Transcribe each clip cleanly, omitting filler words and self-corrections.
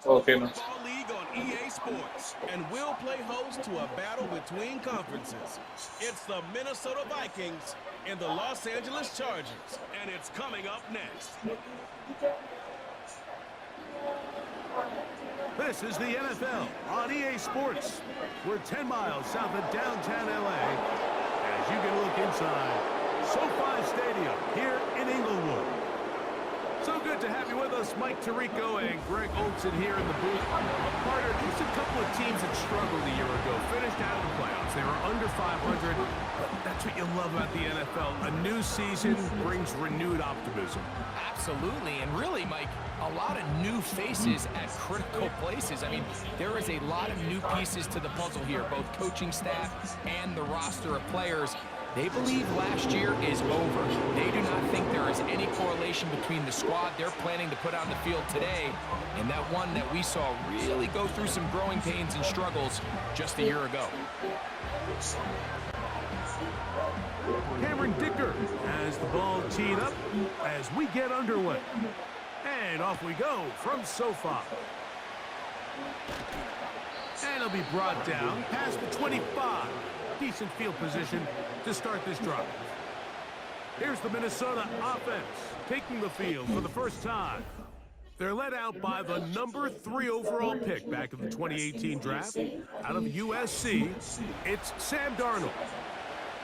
Okay, man. Football League on EA Sports, and we'll play host to a battle between conferences. It's the Minnesota Vikings and the Los Angeles Chargers, and it's coming up next. This is the NFL on EA Sports. We're 10 miles south of downtown LA as you get a look inside SoFi Stadium here in Inglewood. So good to have you with us, Mike Tirico and Greg Olson here in the booth. Carter, just a couple of teams that struggled a year ago, finished out of the playoffs. They were under 500. That's what you love about the NFL. A new season brings renewed optimism. Absolutely, and really, Mike, a lot of new faces at critical places. I mean, there is a lot of new pieces to the puzzle here, both coaching staff and the roster of players. They believe last year is over. They do not think there is any correlation between the squad they're planning to put on the field today and that one that we saw really go through some growing pains and struggles just a year ago. Cameron Dicker has the ball teed up as we get underway. And off we go from SoFi. And it'll be brought down past the 25. Decent field position to start this drive. Here's the Minnesota offense taking the field for the first time. They're led out by the number 3 overall pick back in the 2018 draft. Out of USC, it's Sam Darnold.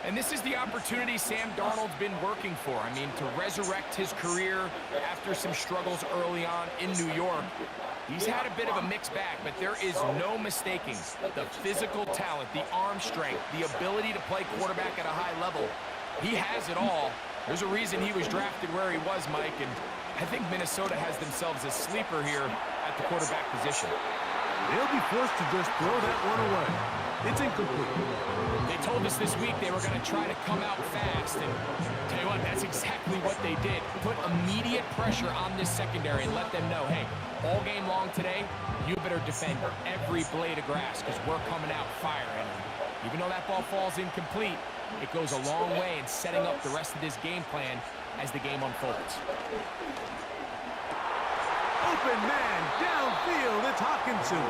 And this is the opportunity Sam Darnold's been working for. I mean, to resurrect his career after some struggles early on in New York. He's had a bit of a mixed bag, but there is no mistaking the physical talent, the arm strength, the ability to play quarterback at a high level. He has it all. There's a reason he was drafted where he was, Mike, and I think Minnesota has themselves a sleeper here at the quarterback position. They'll be forced to just throw that one away. It's incomplete. They told us this week they were going to try to come out fast, and tell you what, that's exactly what they did. Put immediate pressure on this secondary and let them know, hey, all game long today, you better defend every blade of grass because we're coming out firing. Even though that ball falls incomplete, it goes a long way in setting up the rest of this game plan as the game unfolds. Open man downfield, it's Hawkinson.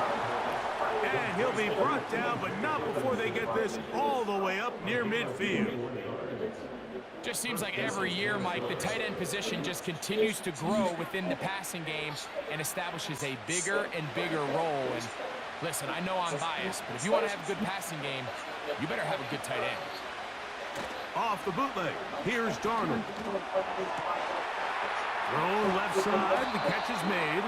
And he'll be brought down, but not before they get this all the way up near midfield. Just seems like every year, Mike, the tight end position just continues to grow within the passing game and establishes a bigger and bigger role. And listen, I know I'm biased, but if you want to have a good passing game, you better have a good tight end. Off the bootleg, here's Darnold. Thrown left side, the catch is made.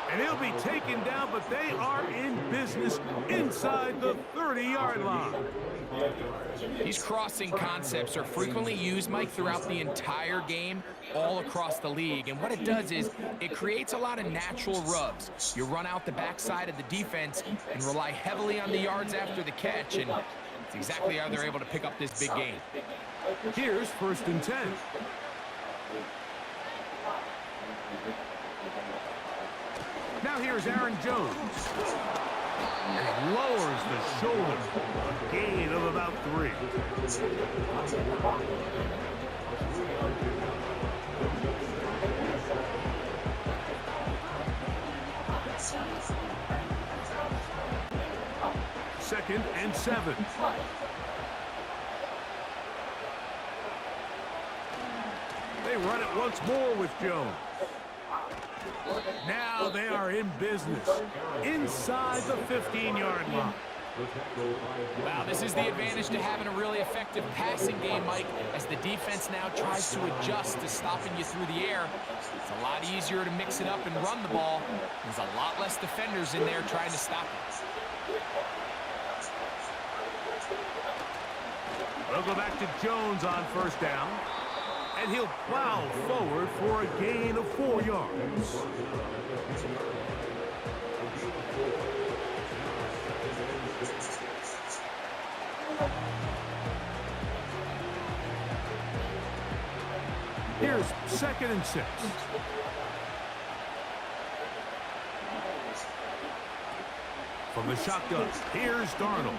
And he'll be taken down, but they are in business inside the 30-yard line. These crossing concepts are frequently used, Mike, throughout the entire game, all across the league. And what it does is it creates a lot of natural rubs. You run out the backside of the defense and rely heavily on the yards after the catch, and it's exactly how they're able to pick up this big game. Here's 1st and 10. Now here's Aaron Jones. And lowers the shoulder. A gain of about 3. Second and 7. They run it once more with Jones. Now they are in business inside the 15-yard line. Wow, this is the advantage to having a really effective passing game, Mike, as the defense now tries to adjust to stopping you through the air. It's a lot easier to mix it up and run the ball. There's a lot less defenders in there trying to stop it. They'll go back to Jones on 1st down. And he'll plow forward for a gain of 4 yards. Here's 2nd and 6. From the shotgun, here's Darnold.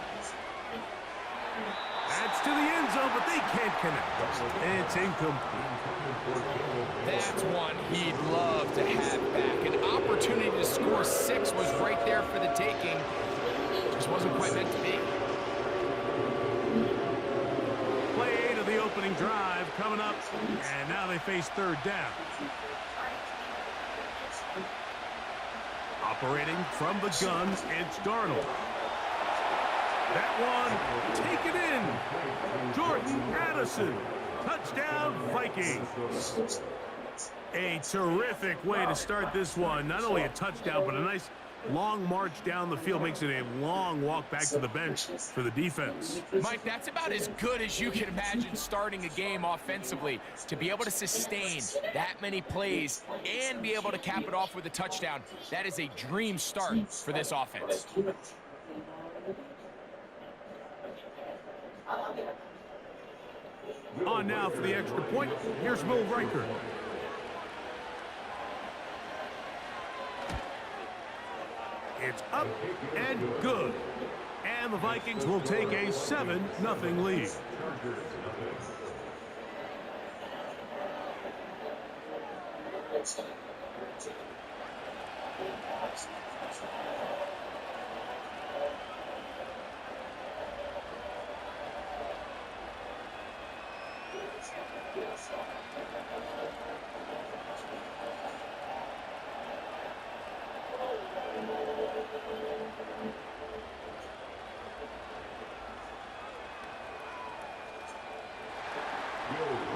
That's to the end zone, but they can't connect. It's incomplete. That's one he'd love to have back. An opportunity to score 6 was right there for the taking. Just wasn't quite meant to be. Play 8 of the opening drive coming up, and now they face third down. Operating from the gun, it's Darnold. That one, take it in. Jordan Addison. Touchdown, Vikings. A terrific way to start this one. Not only a touchdown, but a nice long march down the field. Makes it a long walk back to the bench for the defense. Mike, that's about as good as you can imagine starting a game offensively. To be able to sustain that many plays and be able to cap it off with a touchdown, that is a dream start for this offense. On now for the extra point. Here's Will Riker. It's up and good. And the Vikings will take a 7-0 lead.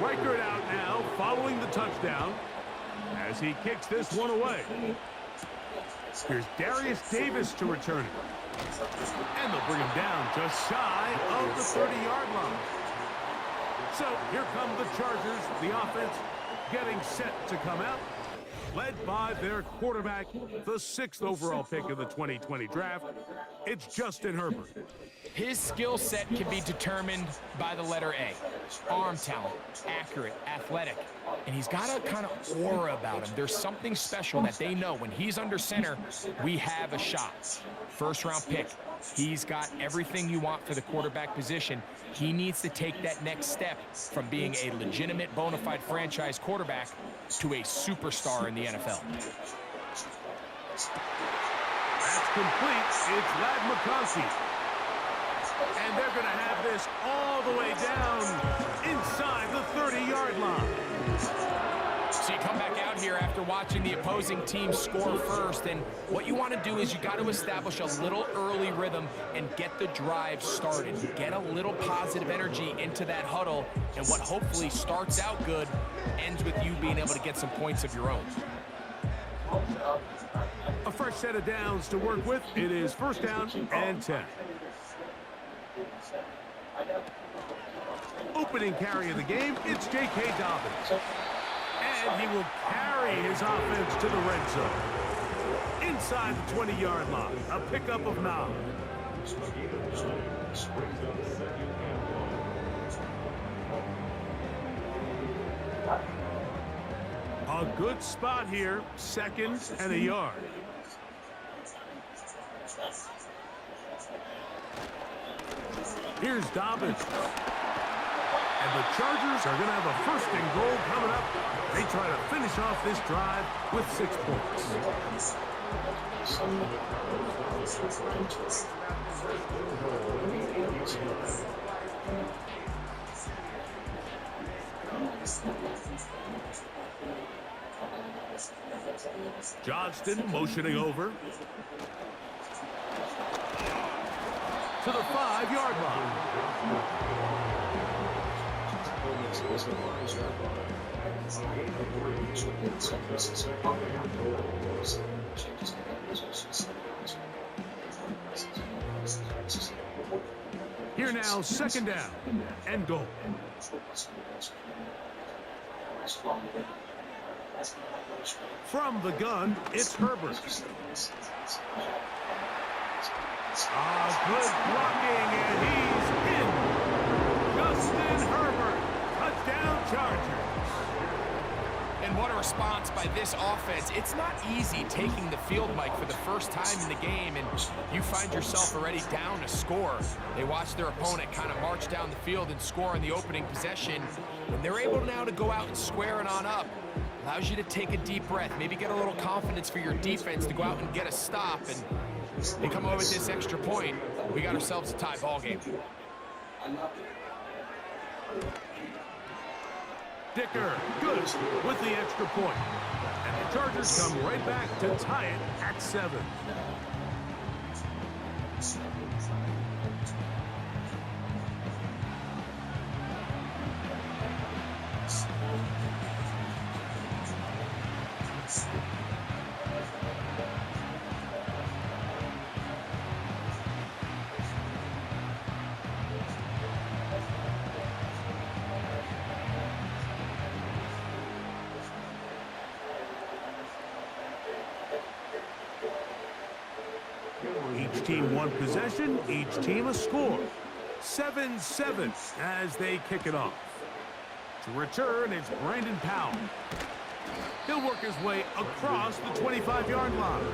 Reichert out now, following the touchdown, as he kicks this one away. Here's Darius Davis to return it. And they'll bring him down just shy of the 30-yard line. So here come the Chargers, the offense getting set to come out, led by their quarterback, the 6th overall pick of the 2020 draft. It's Justin Herbert. His skill set can be determined by the letter A. Arm talent, accurate, athletic. And he's got a kind of aura about him. There's something special that they know when he's under center, we have a shot. First-round pick. He's got everything you want for the quarterback position. He needs to take that next step from being a legitimate, bona fide franchise quarterback to a superstar in the NFL. That's complete. It's Ladd McConkey. And they're going to have this all the way down inside the 30-yard line. So you come back out here after watching the opposing team score first, and what you want to do is you got to establish a little early rhythm and get the drive started. Get a little positive energy into that huddle, and what hopefully starts out good ends with you being able to get some points of your own. A fresh set of downs to work with. It is first down and 10. Opening carry of the game, it's J.K. Dobbins. And he will carry his offense to the red zone. Inside the 20-yard line, a pickup of 9. A good spot here, 2nd and a yard. Here's Dobbins. And the Chargers are going to have a 1st and goal coming up. They try to finish off this drive with 6 points. Johnston motioning over to the 5-yard line. Here now, 2nd down and goal. From the gun, it's Herbert. Good blocking, and he's in. Justin Herbert, touchdown Chargers. And what a response by this offense. It's not easy taking the field, Mike, for the first time in the game, and you find yourself already down a score. They watch their opponent kind of march down the field and score in the opening possession. When they're able now to go out and square it on up, allows you to take a deep breath, maybe get a little confidence for your defense to go out and get a stop, and they come over with this extra point. We got ourselves a tie ball game. Dicker, good with the extra point. And the Chargers come right back to tie it at 7. Each team one possession, each team a score. 7-7 as they kick it off. To return, it's Brandon Powell. He'll work his way across the 25-yard line.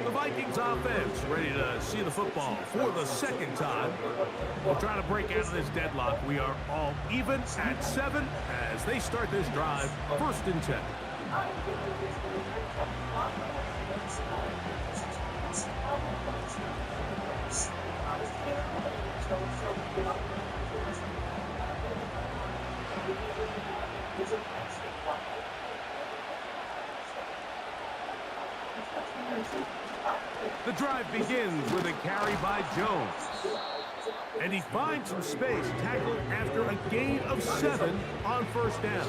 The Vikings offense ready to see the football for the second time. We'll try to break out of this deadlock. We are all even at 7 as they start this drive, 1st and 10. The drive begins with a carry by Jones. And he finds some space, tackled after a gain of 7 on 1st down.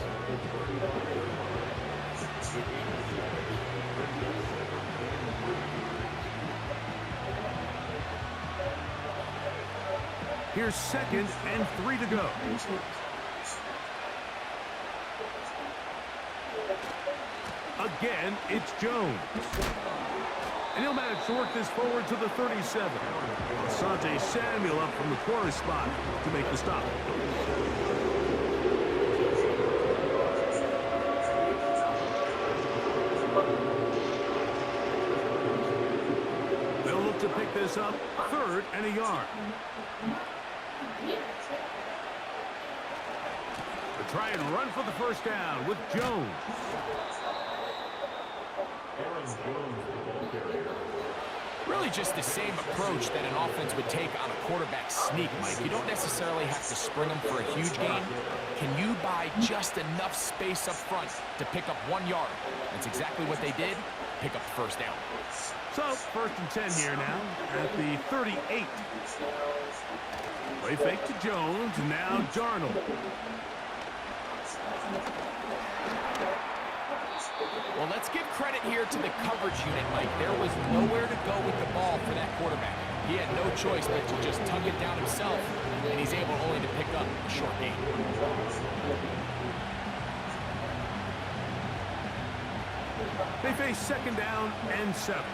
Here's 2nd and 3 to go. Again, it's Jones. And he'll manage to work this forward to the 37. Asante Samuel up from the corner spot to make the stop. They'll look to pick this up, 3rd and a yard. To try and run for the 1st down with Jones. Really just the same approach that an offense would take on a quarterback sneak, Mike. You don't necessarily have to spring them for a huge gain. Can you buy just enough space up front to pick up 1 yard? That's exactly what they did. Pick up the 1st down. So, 1st and 10 here now at the 38. Play fake to Jones, now Darnold. Well, let's give credit here to the coverage unit, Mike. There was nowhere to go with the ball for that quarterback. He had no choice but to just tug it down himself, and he's able only to pick up a short gain. They face 2nd down and 7.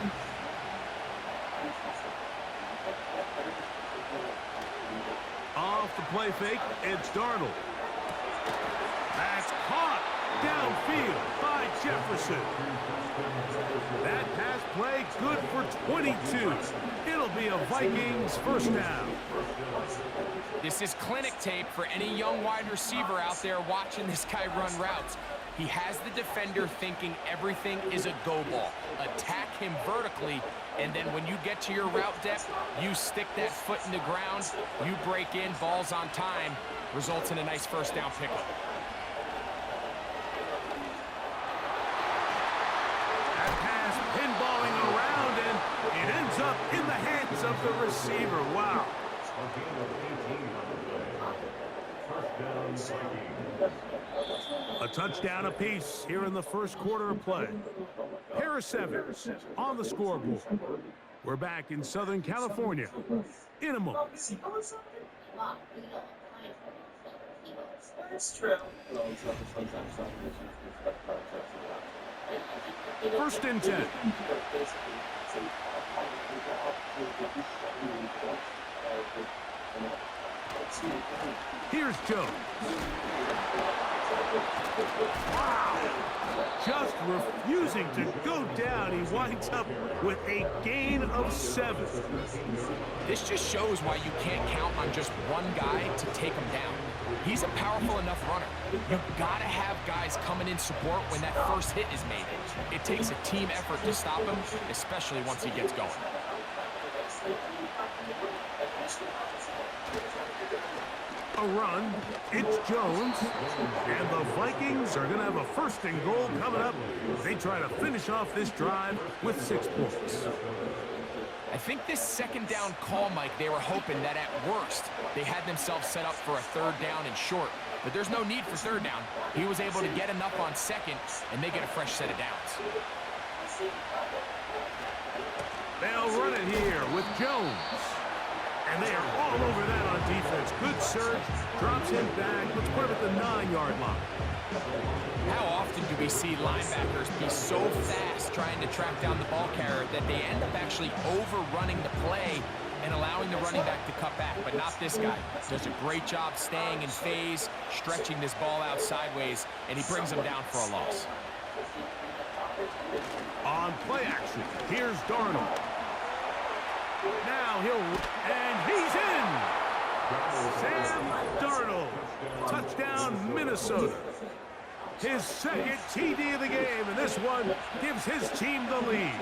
Off the play fake, it's Darnold. That's caught downfield by Jefferson. That pass play good for 22. It'll be a Vikings 1st down. This is clinic tape for any young wide receiver out there watching this guy run routes. He has the defender thinking everything is a go ball. Attack him vertically, and then when you get to your route depth, you stick that foot in the ground, you break in, balls on time, results in a nice 1st down pickup. That pass pinballing around, and it ends up in the hands of the receiver. Wow. A touchdown apiece here in the 1st quarter of play. Harris Evans on the scoreboard. We're back in Southern California in a moment. That's true. 1st and 10. Here's Jones. Wow! Just refusing to go down. He winds up with a gain of 7. This just shows why you can't count on just one guy to take him down. He's a powerful enough runner. You've got to have guys coming in support when that first hit is made. It takes a team effort to stop him, especially once he gets going. A run. It's Jones. And the Vikings are going to have a first and goal coming up. They try to finish off this drive with 6 points. I think this second down call, Mike, they were hoping that at worst they had themselves set up for a 3rd down and short. But there's no need for 3rd down. He was able to get enough on 2nd, and they get a fresh set of downs. They'll run it here with Jones. And they are all over that on defense. Good surge, drops him back. Let's put him at the 9-yard line. How often do we see linebackers be so fast trying to track down the ball carrier that they end up actually overrunning the play and allowing the running back to cut back? But not this guy. Does a great job staying in phase, stretching this ball out sideways, and he brings him down for a loss. On play action, here's Darnold. Now and he's in! Sam Darnold, touchdown Minnesota. His 2nd TD of the game, and this one gives his team the lead.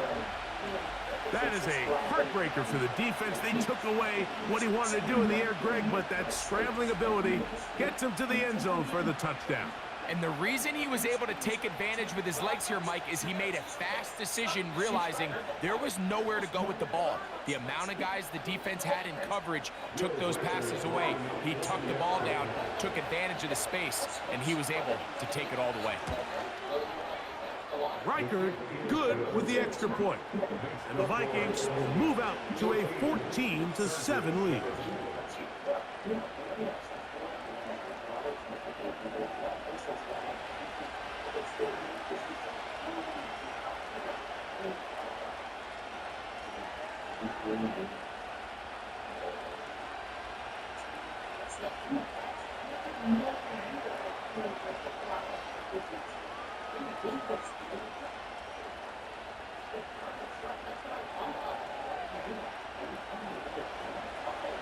That is a heartbreaker for the defense. They took away what he wanted to do in the air, Greg, but that scrambling ability gets him to the end zone for the touchdown. And the reason he was able to take advantage with his legs here, Mike, is he made a fast decision realizing there was nowhere to go with the ball. The amount of guys the defense had in coverage took those passes away. He tucked the ball down, took advantage of the space, and he was able to take it all the way. Reichard good with the extra point. And the Vikings will move out to a 14-7 lead.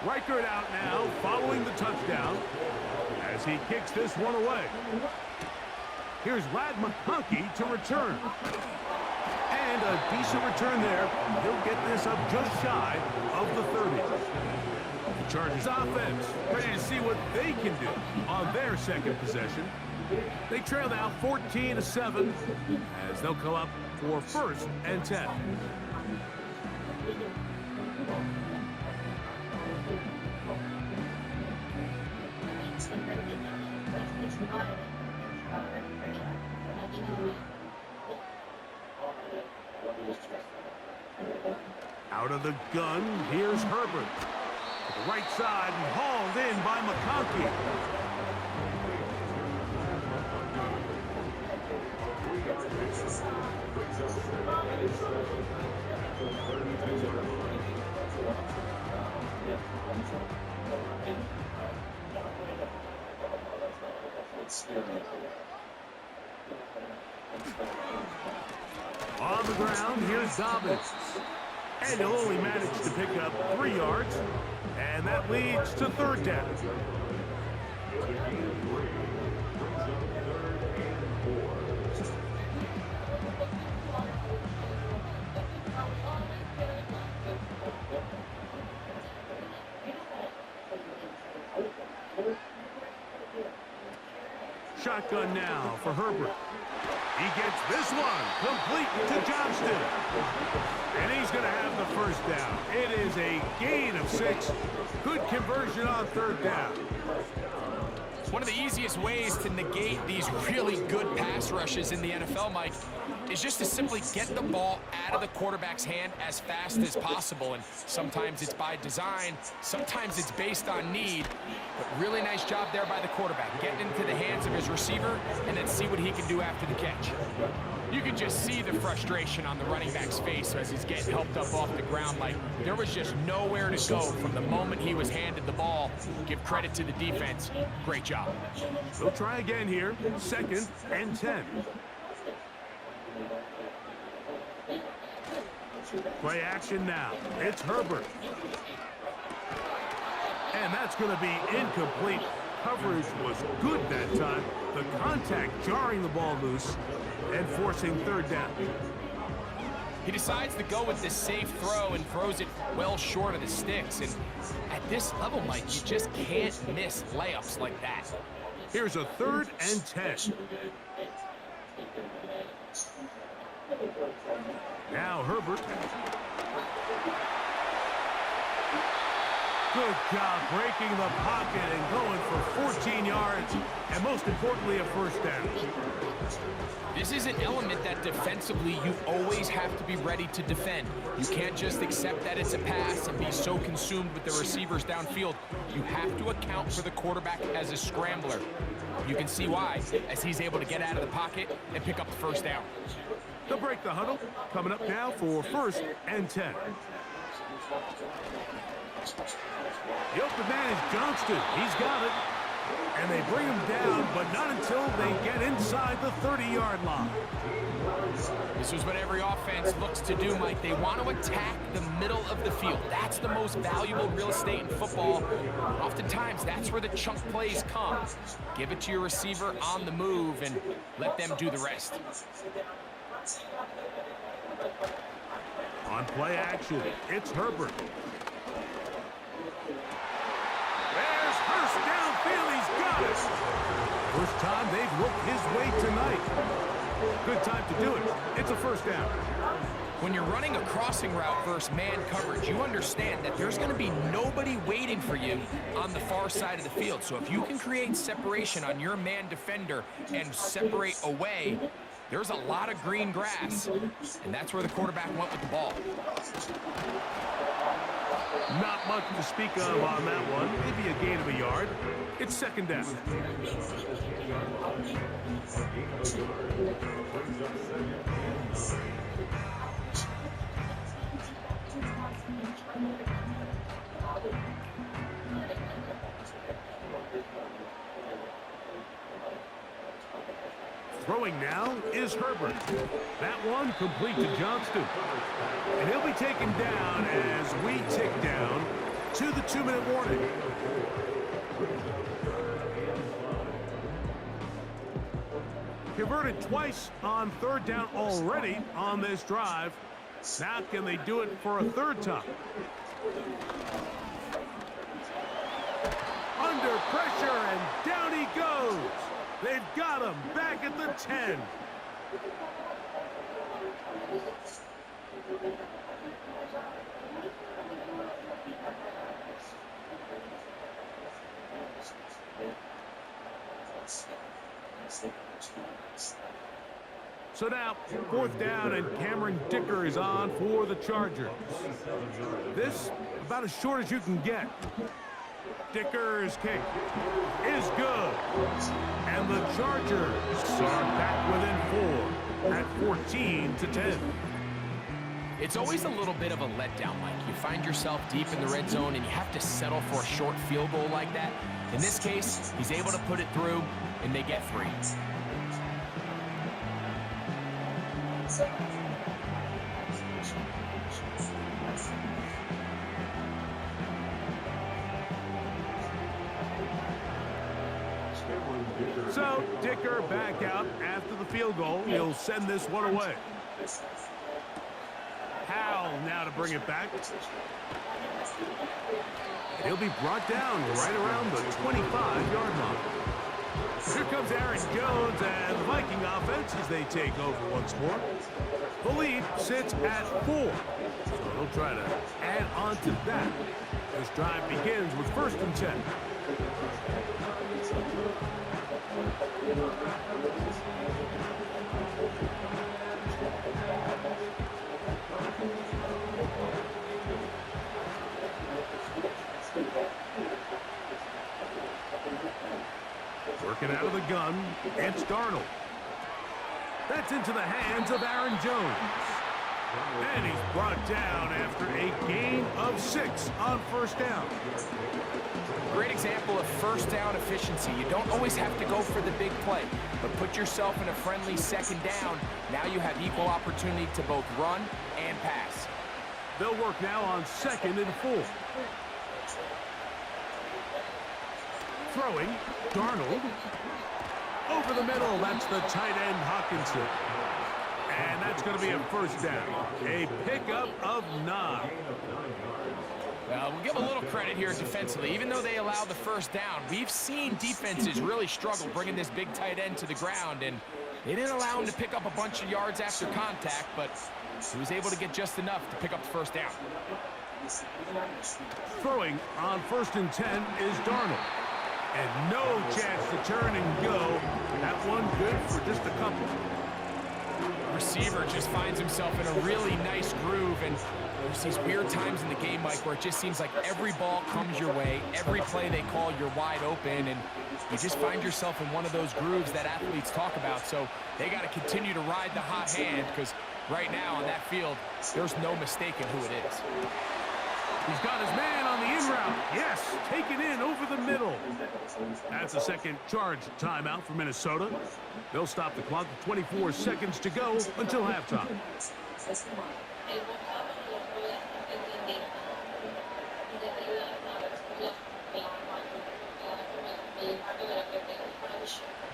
Reichard out now, following the touchdown, as he kicks this one away. Here's Ladd McConkey to return. And a decent return there. He'll get this up just shy of the 30. The Chargers offense ready to see what they can do on their 2nd possession. They trail now 14-7 as they'll come up for 1st and 10. Out of the gun, here's Herbert. To the right side and hauled in by McConkey. On the ground, here's Dobbins. And he'll only manage to pick up 3 yards. And that leads to 3rd down. Shotgun now for Herbert. He gets this one complete to Johnston. And he's going to have the 1st down. It is a gain of 6. Good conversion on 3rd down. One of the easiest ways to negate these really good pass rushes in the NFL, Mike, is just to simply get the ball out of the quarterback's hand as fast as possible. And sometimes it's by design, sometimes it's based on need. But really nice job there by the quarterback, getting into the hands of his receiver and then see what he can do after the catch. You can just see the frustration on the running back's face as he's getting helped up off the ground. Like, there was just nowhere to go from the moment he was handed the ball. Give credit to the defense. Great job. We'll try again here. 2nd and 10. Play action now. It's Herbert. And that's going to be incomplete. Coverage was good that time. The contact jarring the ball loose and forcing 3rd down. He decides to go with this safe throw and throws it well short of the sticks. And at this level, Mike, you just can't miss layups like that. Here's a 3rd and 10. Now Herbert. Good job breaking the pocket and going for 14 yards, and most importantly, a 1st down. This is an element that defensively you always have to be ready to defend. You can't just accept that it's a pass and be so consumed with the receivers downfield. You have to account for the quarterback as a scrambler. You can see why, as he's able to get out of the pocket and pick up the 1st down. They'll break the huddle. Coming up now for 1st and 10. The open man is Johnston. He's got it. And they bring him down, but not until they get inside the 30-yard line. This is what every offense looks to do, Mike. They want to attack the middle of the field. That's the most valuable real estate in football. Oftentimes, that's where the chunk plays come. Give it to your receiver on the move and let them do the rest. On play action, it's Herbert. There's Hurst downfield. He's got it. First time they've looked his way tonight. Good time to do it. It's a 1st down. When you're running a crossing route versus man coverage, you understand that there's going to be nobody waiting for you on the far side of the field. So if you can create separation on your man defender and separate away, there's a lot of green grass, and that's where the quarterback went with the ball. Not much to speak of on that one. Maybe a gain of a yard. It's 2nd down. Throwing now is Herbert. That one complete to Johnston. And he'll be taken down as we tick down to the 2-minute warning. Converted twice on 3rd down already on this drive. Now can they do it for a 3rd time? Under pressure, and down he goes. They've got him back at the 10. So now, 4th down, and Cameron Dicker is on for the Chargers. This, about as short as you can get. Dicker's kick is good. And the Chargers are back within 4 at 14-10. It's always a little bit of a letdown, Mike. You find yourself deep in the red zone and you have to settle for a short field goal like that. In this case, he's able to put it through, and they get 3. So, Dicker back out after the field goal. He'll send this one away. Howell now to bring it back. And he'll be brought down right around the 25-yard line. Here comes Aaron Jones and the Viking offense as they take over once more. The lead sits at 4. So they'll try to add on to that. This drive begins with 1st and 10. Working out of the gun, it's Darnold. That's into the hands of Aaron Jones. And he's brought down after a gain of 6 on first down. Great example of first down efficiency. You don't always have to go for the big play, but put yourself in a friendly second down. Now you have equal opportunity to both run and pass. They'll work now on 2nd and 4. Throwing, Darnold. Over the middle, that's the tight end, Hawkinson. And that's going to be a first down. A pickup of 9. We'll give a little credit here defensively. Even though they allow the first down, we've seen defenses really struggle bringing this big tight end to the ground, and they didn't allow him to pick up a bunch of yards after contact, but he was able to get just enough to pick up the first down. Throwing on 1st and 10 is Darnold. And no chance to turn and go. That one good for just a couple. Receiver just finds himself in a really nice groove, and there's these weird times in the game, Mike, where it just seems like every ball comes your way, every play they call, you're wide open, and you just find yourself in one of those grooves that athletes talk about. So they got to continue to ride the hot hand, because right now on that field, there's no mistaking who it is. He's got his man on the in route. Yes, taken in over the middle. That's a second charge timeout for Minnesota. They'll stop the clock with 24 seconds to go until halftime.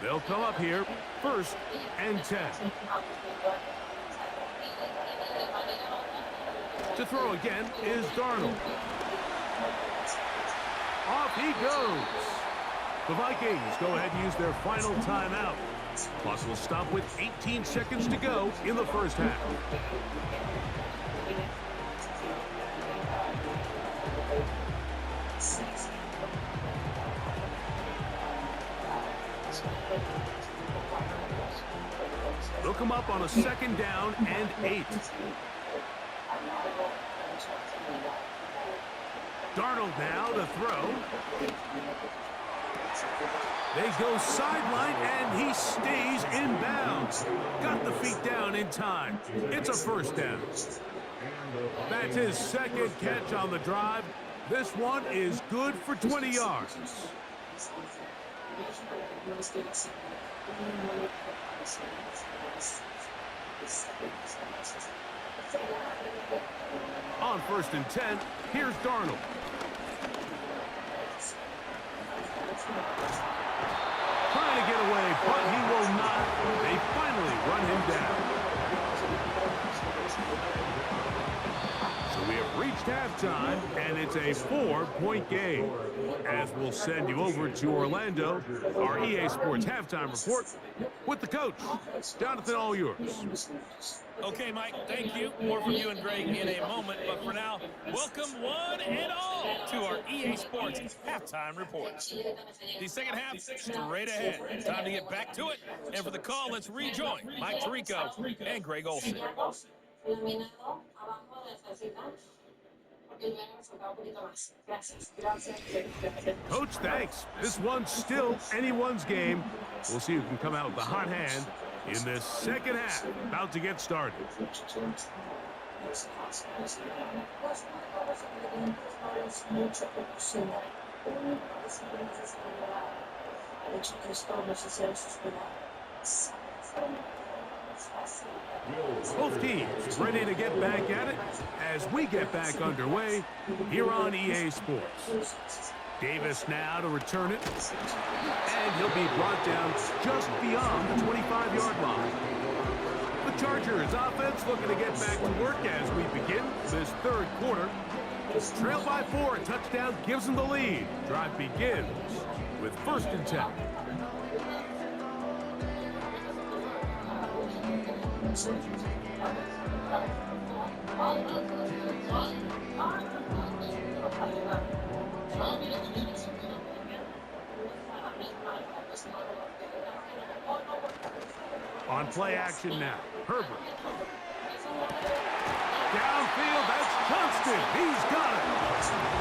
They'll come up here, 1st and 10. To throw again is Darnold. Off he goes. The Vikings go ahead and use their final timeout. Clock will stop with 18 seconds to go in the first half. They'll come up on a 2nd down and 8. Darnold now to throw. They go sideline, and he stays in bounds. Got the feet down in time. It's a first down. That's his 2nd catch on the drive. This one is good for 20 yards. On 1st and 10, here's Darnold. Trying to get away, but he will not. They finally run him down. So we have reached halftime, and it's a 4-point game. As we'll send you over to Orlando, our EA Sports halftime report with the coach. Jonathan, all yours. Okay, Mike, thank you. More from you and Greg in a moment. But for now, welcome one and all to our EA Sports halftime report. The second half, straight ahead. Time to get back to it. And for the call, let's rejoin Mike Tirico and Greg Olsen. Coach, thanks. This one's still anyone's game. We'll see who can come out with the hot hand in this second half. About to get started. Both teams ready to get back at it as we get back underway here on EA Sports. Davis now to return it, and he'll be brought down just beyond the 25-yard line. The Chargers offense looking to get back to work as we begin this third quarter. Trailed by 4, a touchdown gives them the lead. Drive begins with 1st and 10. On play action now, Herbert. Downfield, that's Johnston. He's got it.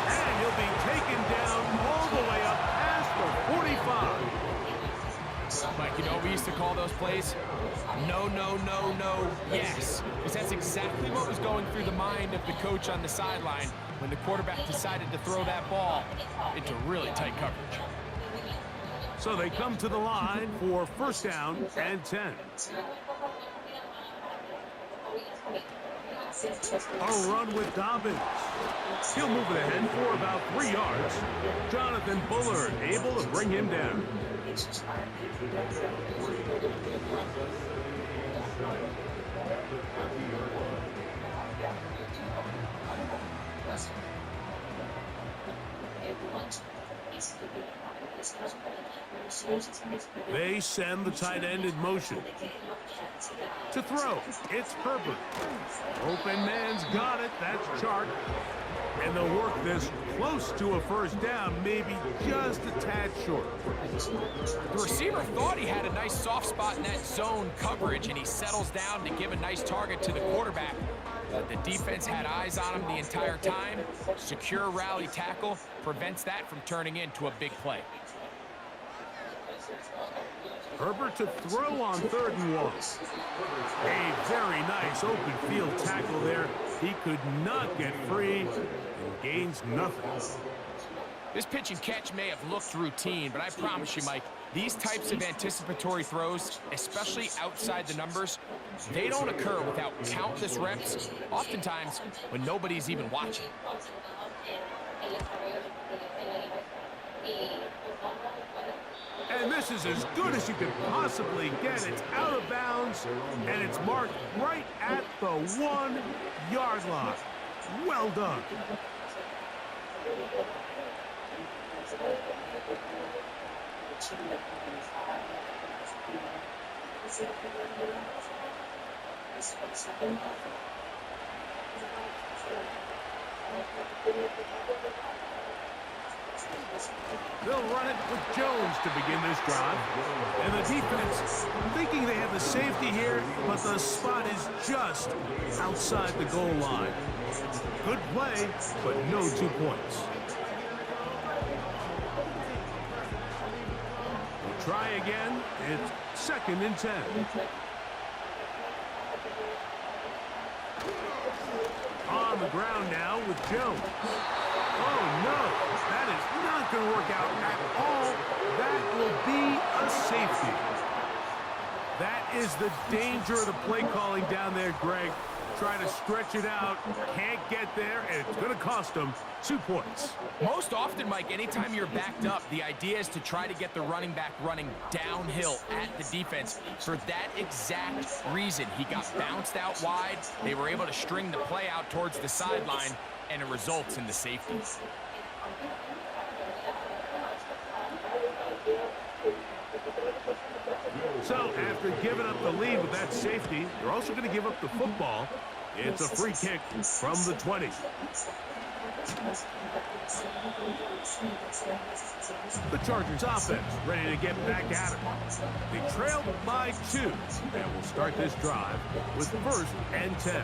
And he'll be taken down all the way up past the 45. Mike, you know what we used to call those plays? No, no, no, no, yes. Because that's exactly what was going through the mind of the coach on the sideline when the quarterback decided to throw that ball into really tight coverage. So they come to the line for first down and 10. A run with Dobbins. He'll move it ahead for about 3 yards. Jonathan Bullard able to bring him down. They send the tight end in motion. To throw, it's Herbert. Open man's got it. That's Chark. And they'll work this close to a first down, maybe just a tad short. The receiver thought he had a nice soft spot in that zone coverage, and he settles down to give a nice target to the quarterback. But the defense had eyes on him the entire time. Secure rally tackle prevents that from turning into a big play. Herbert to throw on 3rd and 1. A very nice open field tackle there. He could not get free and gains nothing. This pitch and catch may have looked routine, but I promise you, Mike, these types of anticipatory throws, especially outside the numbers, they don't occur without countless reps, oftentimes when nobody's even watching. And this is as good as you could possibly get. It's out of bounds, and it's marked right at the 1-yard line. Well done. They'll run it with Jones to begin this drive. And the defense thinking they have the safety here, but the spot is just outside the goal line. Good play, but no 2 points. We'll try again. It's 2nd and 10. On the ground now with Jones. Oh, no. That is not going to work out at all. That will be a safety. That is the danger of the play calling down there, Greg. Trying to stretch it out, can't get there, and it's going to cost them 2 points. Most often, Mike, anytime you're backed up, the idea is to try to get the running back running downhill at the defense. For that exact reason, he got bounced out wide. They were able to string the play out towards the sideline, and it results in the safety. So after giving up the lead with that safety, they're also going to give up the football. It's a free kick from the 20. The Chargers offense ready to get back at it. They trailed by 2 and will start this drive with 1st and 10.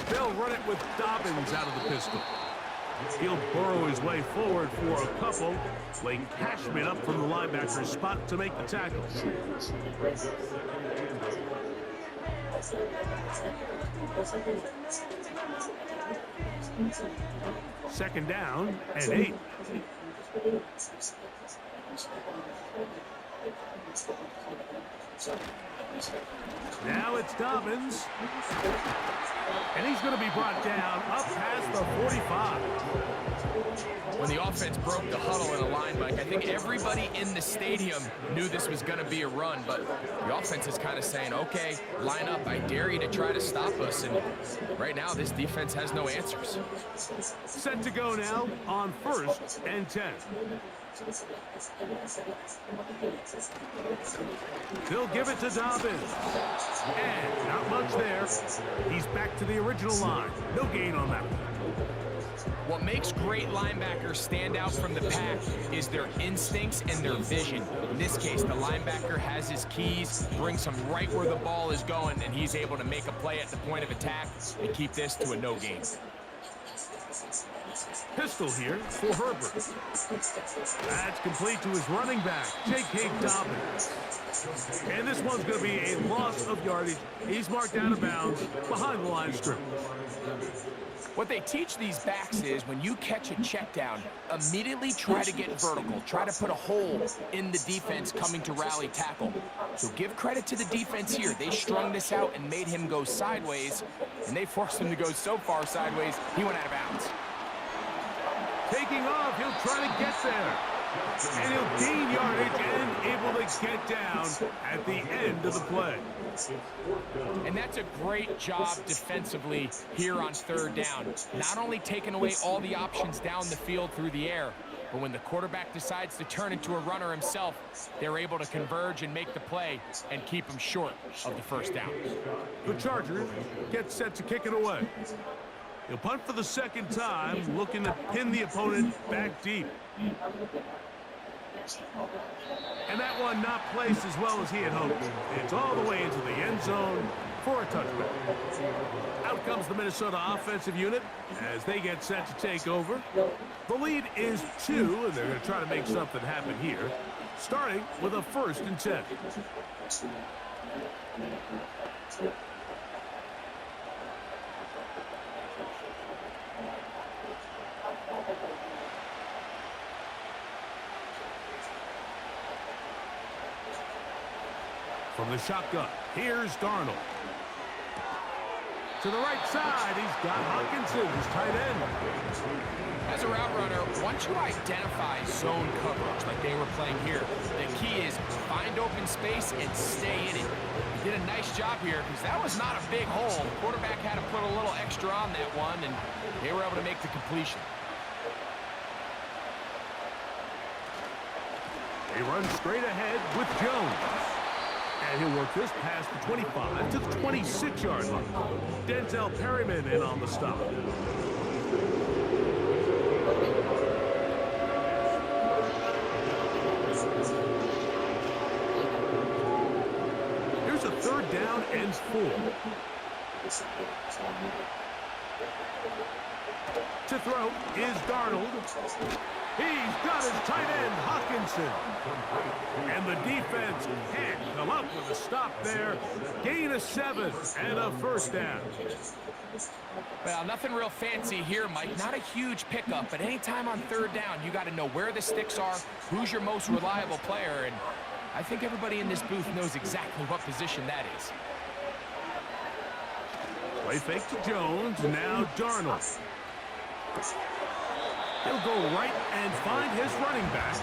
They'll run it with Dobbins out of the pistol. He'll burrow his way forward for a couple. Laying Cashman up from the linebacker spot to make the tackle. 2nd down and 8. Now it's Dobbins. And he's going to be brought down up past the 45. When the offense broke the huddle in a line, Mike. I think everybody in the stadium knew this was going to be a run, but the offense is kind of saying, okay, line up. I dare you to try to stop us. And right now, this defense has no answers. Set to go now on 1st and 10. They'll give it to Dobbins. And not much there. He's back to the original line. No gain on that one. What makes great linebackers stand out from the pack is their instincts and their vision. In this case, the linebacker has his keys, brings him right where the ball is going, and he's able to make a play at the point of attack and keep this to a no gain. Pistol here for Herbert. That's complete to his running back, J.K. Dobbins. And this one's going to be a loss of yardage. He's marked out of bounds behind the line of scrimmage. What they teach these backs is when you catch a check down, immediately try to get vertical. Try to put a hole in the defense coming to rally tackle. So give credit to the defense here. They strung this out and made him go sideways, and they forced him to go so far sideways, he went out of bounds. Taking off, he'll try to get there. And he'll gain yardage and able to get down at the end of the play. And that's a great job defensively here on 3rd down. Not only taking away all the options down the field through the air, but when the quarterback decides to turn into a runner himself, they're able to converge and make the play and keep him short of the 1st down. The Chargers get set to kick it away. He'll punt for the 2nd time, looking to pin the opponent back deep. And that one not placed as well as he had hoped. It's all the way into the end zone for a touchback. Out comes the Minnesota offensive unit as they get set to take over. The lead is 2, and they're going to try to make something happen here, starting with a 1st and 10. From the shotgun, here's Darnold. To the right side, he's got Hawkinson, his tight end. As a route runner, once you identify zone coverage like they were playing here, the key is find open space and stay in it. He did a nice job here because that was not a big hole. The quarterback had to put a little extra on that one, and they were able to make the completion. He runs straight ahead with Jones. And he'll work this past the 25 to the 26-yard line. Denzel Perryman in on the stop. Here's a 3rd down and 4. To throw is Darnold. He's got his tight end, Hawkinson. And the defense can't come up with a stop there. Gain of 7 and a 1st down. Well, nothing real fancy here, Mike. Not a huge pickup, but anytime on 3rd down, you got to know where the sticks are, who's your most reliable player, and I think everybody in this booth knows exactly what position that is. Play fake to Jones, now Darnold. He'll go right and find his running back.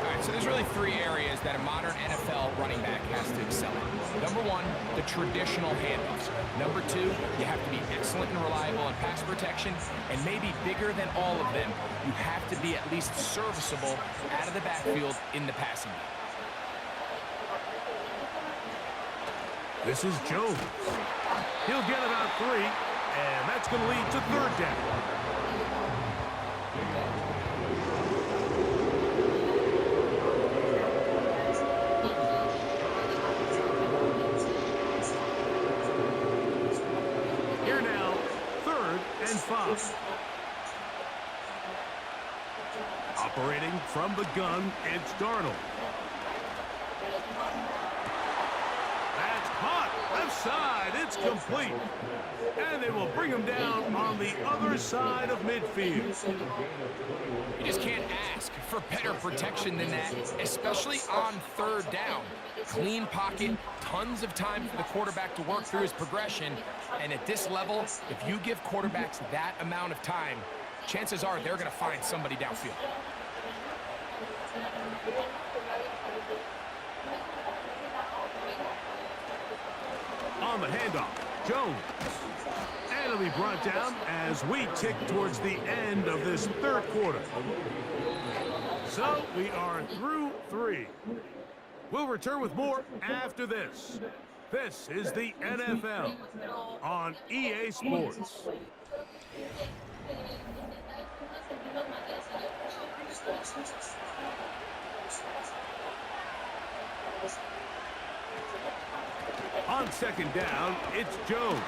All right, so there's really 3 areas that a modern NFL running back has to excel in. Number 1, the traditional handoffs. Number 2, you have to be excellent and reliable in pass protection, and maybe bigger than all of them, you have to be at least serviceable out of the backfield in the passing game. This is Jones. He'll get about 3, and that's going to lead to 3rd down. Here now, 3rd and 5. Operating from the gun, it's Darnold. That's caught. Left side, it's complete. And they will bring him down on the other side of midfield. You just can't ask for better protection than that, especially on 3rd down. Clean pocket, tons of time for the quarterback to work through his progression, and at this level, if you give quarterbacks that amount of time, chances are they're going to find somebody downfield. On the handoff, Jones. And it'll be brought down as we tick towards the end of this third quarter. So we are through 3. We'll return with more after this. This is the NFL on EA Sports. On second down, it's Jones.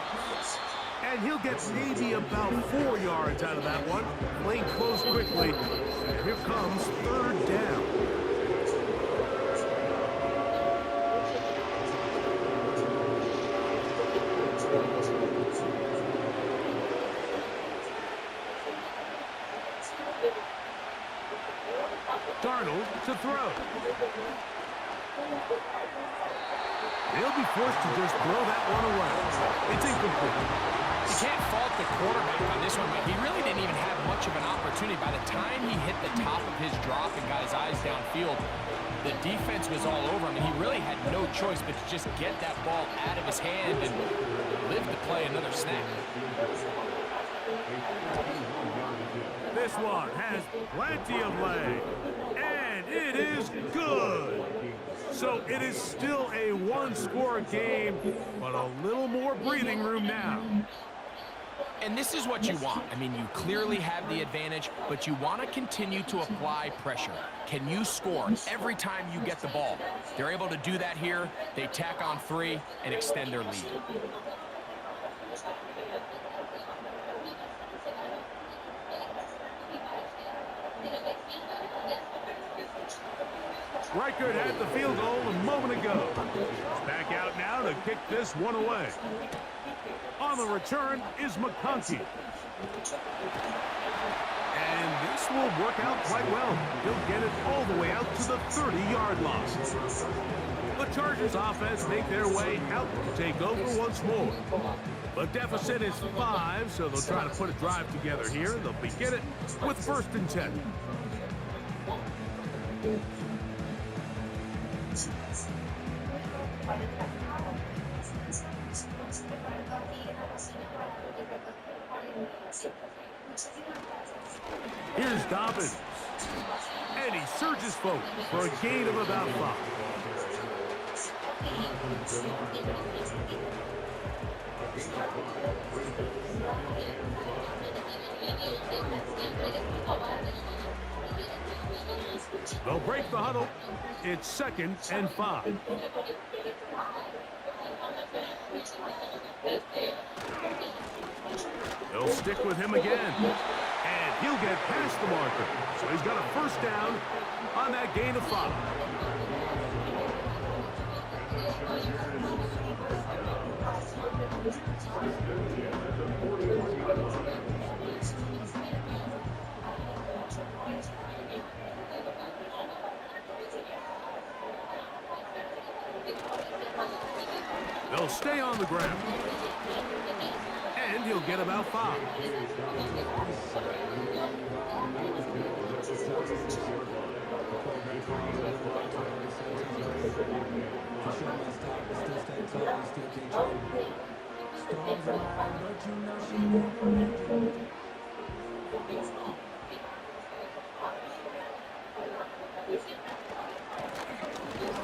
And he'll get maybe about 4 yards out of that one. Playing close quickly. And here comes third down. Darnold to throw. They'll be forced to just throw that one away. It's incomplete. You can't fault the quarterback on this one, Mike. He really didn't even have much of an opportunity. By the time he hit the top of his drop and got his eyes downfield, the defense was all over him, and he really had no choice but to just get that ball out of his hand and live to play another snap. This one has plenty of leg, and it is good. So it is still a one-score game, but a little more breathing room now. And this is what you want. I mean, you clearly have the advantage, but you want to continue to apply pressure. Can you score every time you get the ball? They're able to do that here. They tack on 3 and extend their lead. Reichert had the field goal a moment ago. He's back out now to kick this one away. On the return is McConkey. And this will work out quite well. He'll get it all the way out to the 30-yard line. The Chargers offense make their way out to take over once more. The deficit is 5, so they'll try to put a drive together here. They'll begin it with 1st and 10. Here's Dobbins. And he surges forward for a gain of about 5. They'll break the huddle. It's 2nd and 5. They'll stick with him again. And he'll get past the marker. So he's got a 1st down on that gain of 5. They'll stay on the ground. And he'll get about 5.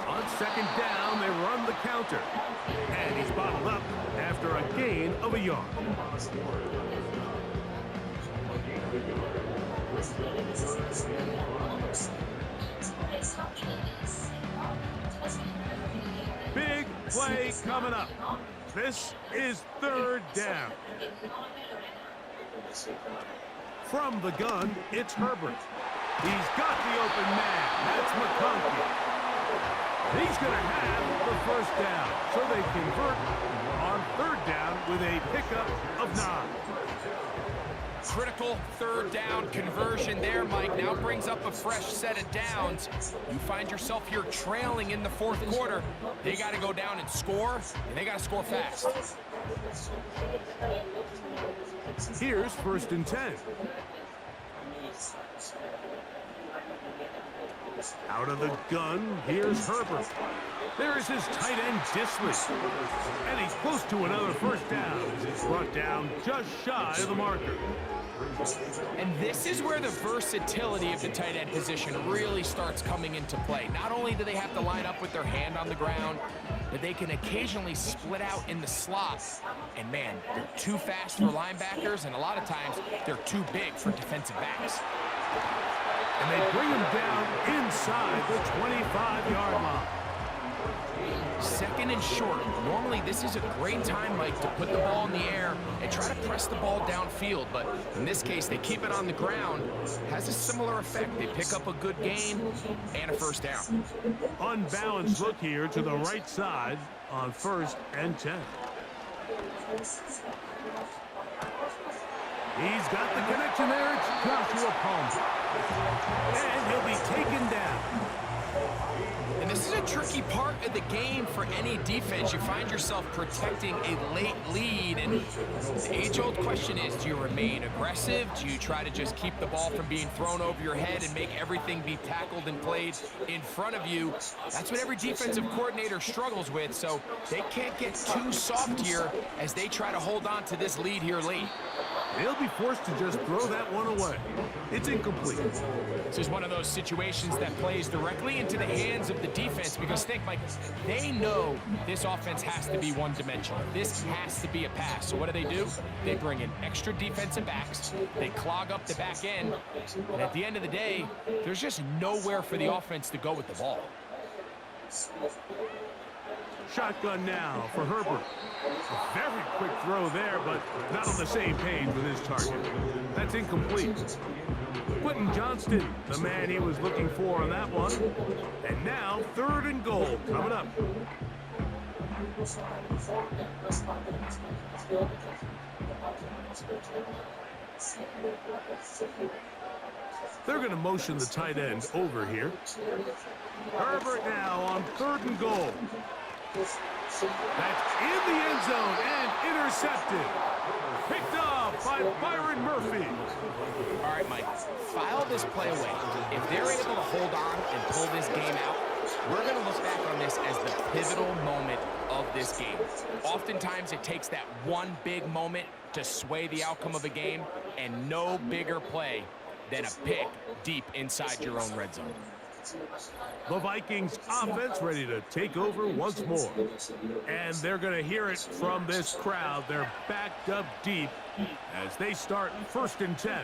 On 2nd down, they run the counter. And he's bottled up after a gain of a yard. Big play coming up. This is 3rd down. From the gun, it's Herbert. He's got the open man. That's McConkey. He's going to have the 1st down. So they convert on 3rd down with a pickup of 9. Critical 3rd down conversion there, Mike. Now brings up a fresh set of downs. You find yourself here trailing in the 4th quarter. They got to go down and score, and they got to score fast. Here's 1st and 10. Out of the gun, here's Herbert. There's his tight end, Disley. And he's close to another first down as he's brought down just shy of the marker. And this is where the versatility of the tight end position really starts coming into play. Not only do they have to line up with their hand on the ground, but they can occasionally split out in the slot. And man, they're too fast for linebackers, and a lot of times they're too big for defensive backs. And they bring him down inside the 25-yard line. Second and short. Normally, this is a great time, Mike, to put the ball in the air and try to press the ball downfield. But in this case, they keep it on the ground. Has a similar effect. They pick up a good gain and a first down. Unbalanced look here to the right side on 1st and 10. He's got the connection there. It's Joshua Palmer. And he'll be taken down. And this is a tricky part of the game for any defense. You find yourself protecting a late lead, and the age-old question is, do you remain aggressive? Do you try to just keep the ball from being thrown over your head and make everything be tackled and played in front of you? That's what every defensive coordinator struggles with, so they can't get too soft here as they try to hold on to this lead here late. They'll be forced to just throw that one away. It's incomplete. This is one of those situations that plays directly into the hands of the defense, because think, Mike, they know this offense has to be one-dimensional. This has to be a pass. So what do? They bring in extra defensive backs. They clog up the back end. And at the end of the day, there's just nowhere for the offense to go with the ball. Shotgun now for Herbert. A very quick throw there, but not on the same page with his target. That's incomplete. Quentin Johnston, the man he was looking for on that one. And now 3rd and goal coming up. They're going to motion the tight end over here. Herbert now on 3rd and goal. That's in the end zone and intercepted. Picked off by Byron Murphy. All right, Mike, file this play away. If they're able to hold on and pull this game out, we're going to look back on this as the pivotal moment of this game. Oftentimes, it takes that one big moment to sway the outcome of a game, and no bigger play than a pick deep inside your own red zone. The Vikings offense ready to take over once more. And they're going to hear it from this crowd. They're backed up deep as they start 1st and 10.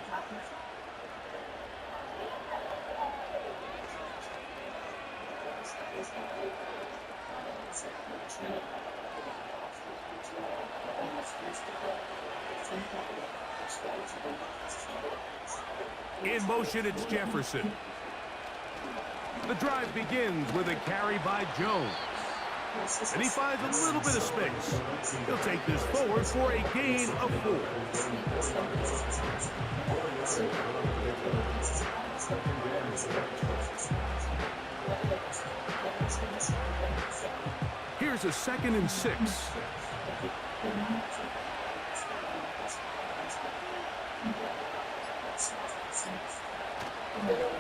In motion, it's Jefferson. The drive begins with a carry by Jones. And he finds a little bit of space. He'll take this forward for a gain of 4. Here's a 2nd and 6.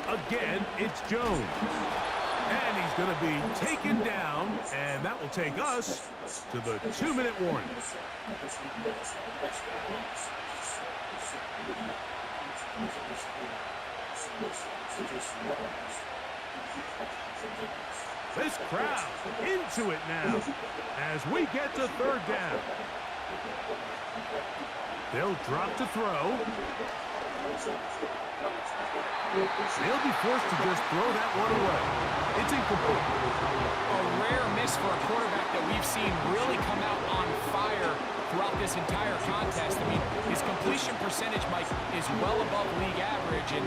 Again, it's Jones. And he's going to be taken down, and that will take us to the 2-minute warning. This crowd into it now as we get to 3rd down. They'll drop to throw. They'll be forced to just throw that one away. It's incomplete. A rare miss for a quarterback that we've seen really come out on fire throughout this entire contest. I mean, his completion percentage, Mike, is well above league average, and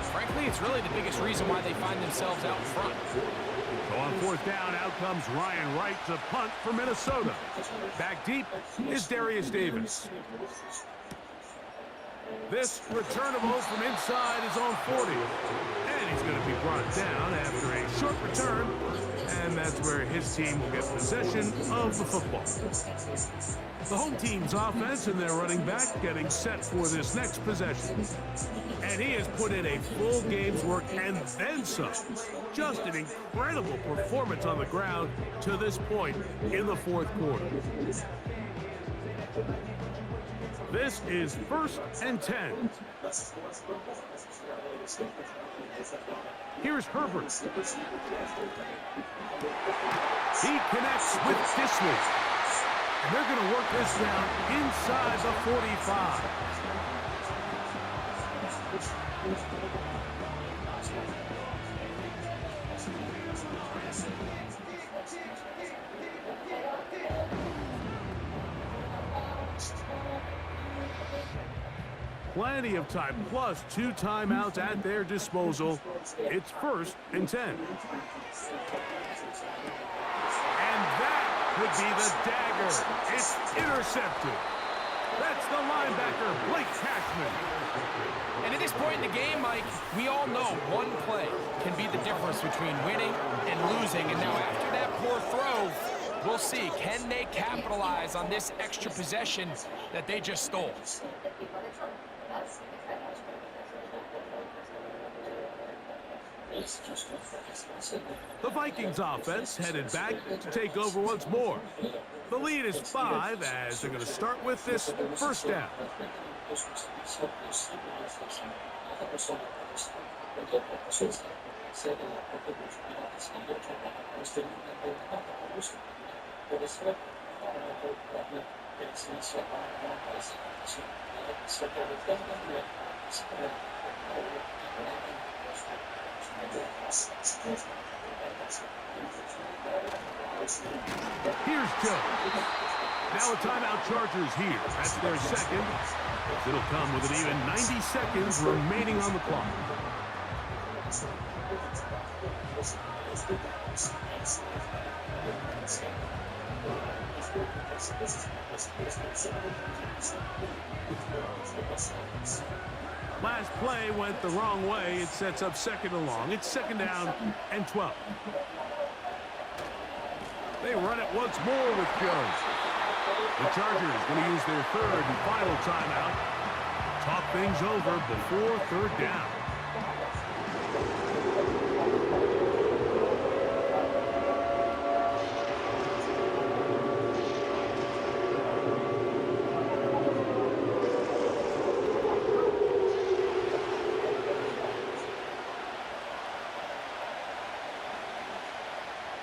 frankly, it's really the biggest reason why they find themselves out in front. So on 4th down, out comes Ryan Wright to punt for Minnesota. Back deep is Darius Davis. This returnable from inside his own 40. And He's going to be brought down after a short return, and that's where his team will get possession of the football. The home team's offense and their running back getting set for this next possession. And he has put in a full game's work and then some. Just an incredible performance on the ground to this point in the fourth quarter. This is 1st and 10. Here's Herbert. He connects with Disley. And they're going to work this down inside the 45. Plenty of time, plus 2 timeouts at their disposal. It's 1st and 10. And that would be the dagger. It's intercepted. That's the linebacker, Blake Cashman. And at this point in the game, Mike, we all know one play can be the difference between winning and losing. And now after that poor throw, we'll see, can they capitalize on this extra possession that they just stole? The Vikings offense headed back to take over once more. The lead is 5 as they're going to start with this 1st down. Here's Joe. Now a timeout Chargers here. That's their second. It'll come with an even 90 seconds remaining on the clock. Last play went the wrong way. It sets up 2nd and long. It's 2nd down and 12. They run it once more with Jones. The Chargers going to use their 3rd and final timeout. Talk things over before 3rd down.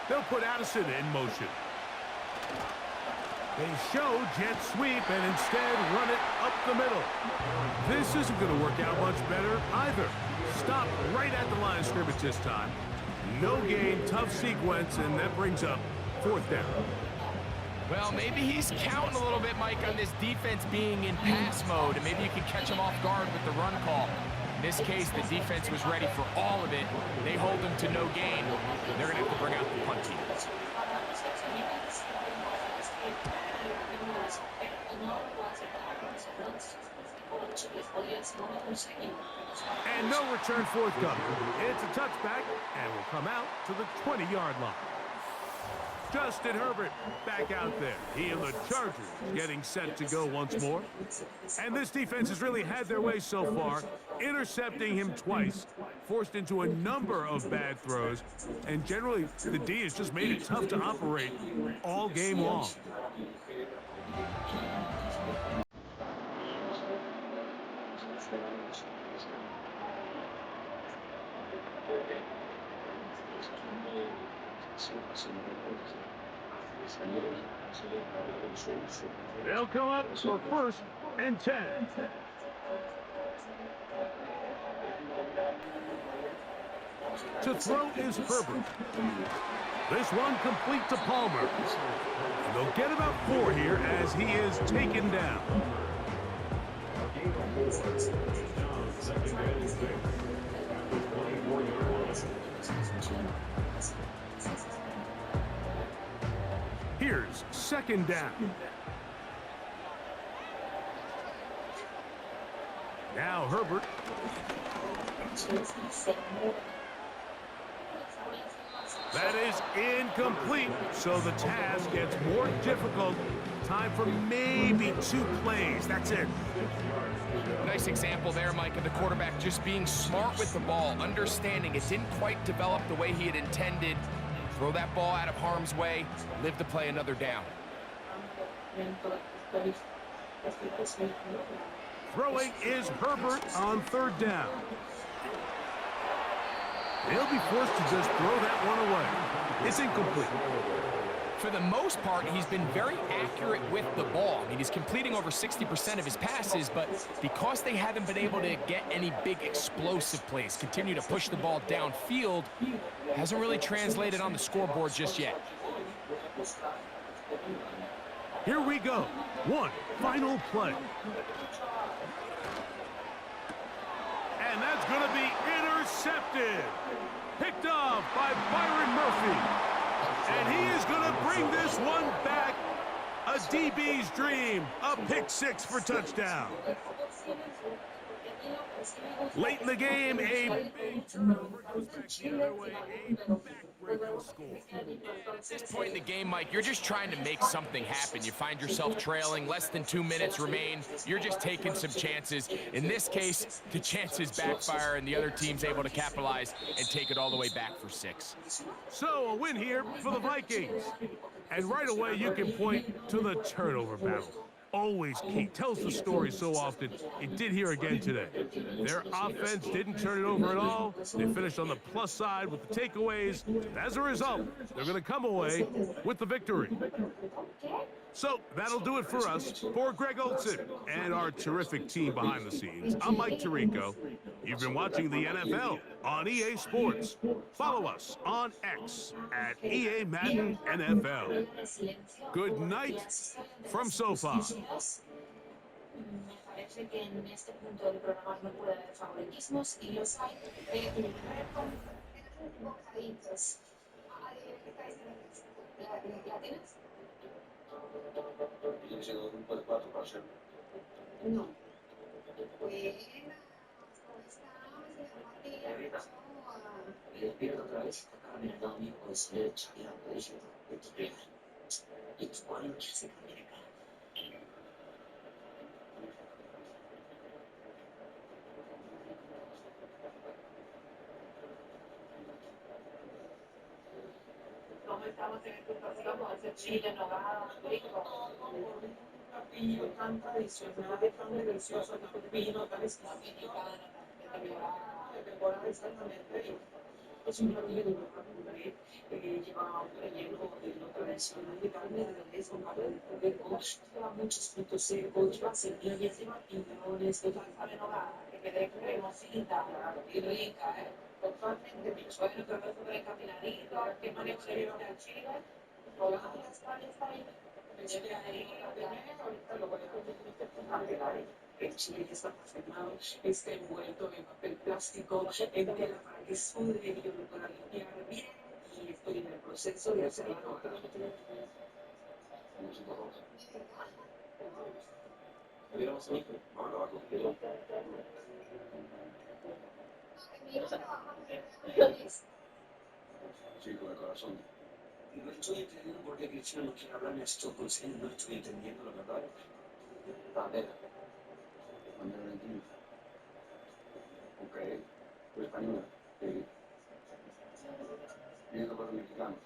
They'll put Addison in motion. They show jet sweep and instead run it up the middle. This isn't going to work out much better either. Stop right at the line of scrimmage this time. No gain, tough sequence, and that brings up 4th down. Well, maybe he's counting a little bit, Mike, on this defense being in pass mode, and maybe you can catch him off guard with the run call. In this case, the defense was ready for all of it. They hold him to no gain. They're going to have to bring out the punt team. And no return forthcoming. It's a touchback and will come out to the 20-yard line. Justin Herbert back out there. He and the Chargers getting set to go once more. And this defense has really had their way so far, intercepting him twice, forced into a number of bad throws, and generally the D has just made it tough to operate all game long. They'll come up for 1st and 10. To throw is Herbert. This one complete to Palmer. And they'll get about 4 here as he is taken down. Here's 2nd down. Now Herbert. That is incomplete, so the task gets more difficult. Time for maybe 2 plays. That's it. Nice example there, Mike, of the quarterback just being smart with the ball, understanding it didn't quite develop the way he had intended. Throw that ball out of harm's way, live to play another down. Throwing is Herbert on 3rd down. They'll be forced to just throw that one away. It's incomplete. For the most part, he's been very accurate with the ball. I mean, he's completing over 60% of his passes, but because they haven't been able to get any big explosive plays, continue to push the ball downfield, hasn't really translated on the scoreboard just yet. Here we go. One final play. And that's going to be intercepted. Picked off by Byron Murphy. And he is going to bring this one back. A DB's dream. A pick 6 for touchdown. Late in the game, a big turnover goes back the other way. A backbreaking score. At this point in the game, Mike, you're just trying to make something happen. You find yourself trailing, less than 2 minutes remain. You're just taking some chances. In this case, the chances backfire, and the other team's able to capitalize and take it all the way back for 6. So a win here for the Vikings. And right away, you can point to the turnover battle. Always key. Tells the story so often. It did here again today. Their offense didn't turn it over at all. They finished on the plus side with the takeaways. As a result, they're going to come away with the victory. So that'll do it for us. For Greg Olson and our terrific team behind the scenes, I'm Mike Tirico. You've been watching the NFL on EA Sports. Follow us on X at EA Madden NFL. Good night from SoFi. No. ¿Cómo estamos en esta situación? Ese chile no va rico. Pepino tan delicioso, tan pepino tan exquisito, de temporada exactamente. Es un platillo de hambre que lleva un relleno de lo tradicional de carne de res con carne de puerco, lleva muchos frutos secos, lleva semillas, lleva piñones, lleva nogada, que quede cremosita y rica, totalmente mi suegro que lo súper encaminadito, que manejo de vino de Chile, probando está bien. Ahorita lo voy a agregar. El chile ya está perfumado, está envuelto en papel plástico, en tela para que sude y yo lo pueda limpiar bien. Y estoy en el proceso de hacerlo ahora. Sí, con el corazón. No estoy entendiendo por qué Cristiano no quiere hablar esto, pues no estoy entendiendo la verdad. A ver. Ok, pues española. Viendo por los mexicanos.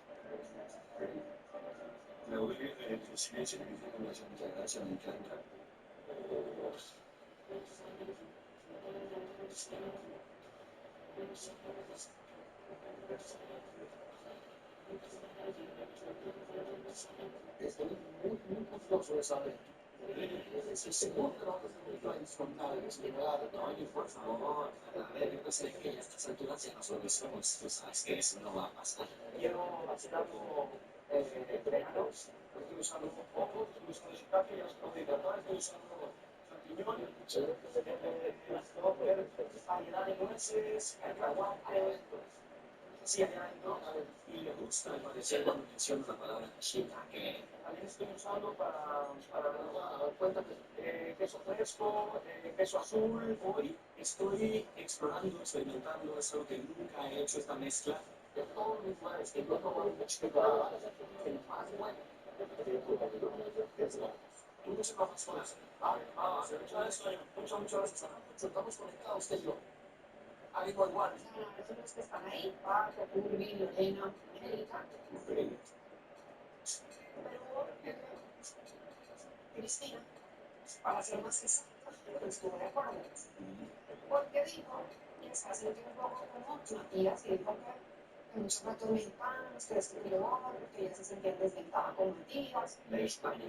Me voy a el silencio que dice con muchas gracias, me encanta. Estoy muy confuso de saber. Es el segundo trabajo que hay frontales, liberado, Toño, por favor. A ver, yo pensé que a estas alturas ya no solucionamos, tú sabes que eso no va a pasar. Quiero hacer algo veganos, estoy usando un poco, estoy usando shiitake, estoy usando champiñones, variedad de nueces, cacahuate. Sí, y me gusta, me parece cuando menciono la palabra shiitake. También estoy usando para cuéntame, queso fresco, queso azul. Hoy estoy explorando, experimentando, es algo que nunca he hecho esta mezcla. Los que están ahí, Irving, Elena, América, pero Cristina, para ser más exacta, estuvo de acuerdo. Porque dijo que se hace un poco como Matías y dijo que muchos ratos mexicanos, que esto y lo otro, que ella se sentía desventada con Matías. La España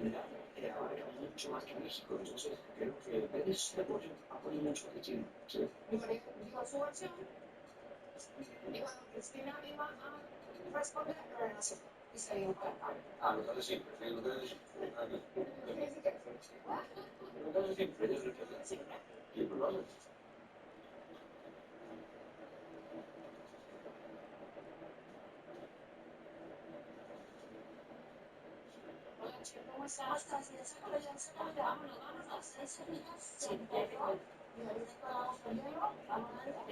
era mucho más que México, entonces creo que Betis apoya mucho a Chile. Sí. Mi marido dio su versión y cuando Cristina iba a responder, pero no sé, y se vino para acá. Ah, lo de siempre, lo de siempre. Lo de siempre, es lo que Siempre. sí, probable. Hola, chico, ¿cómo estás? Vámonos, vámonos. Sí, perfecto. Y ahorita vamos a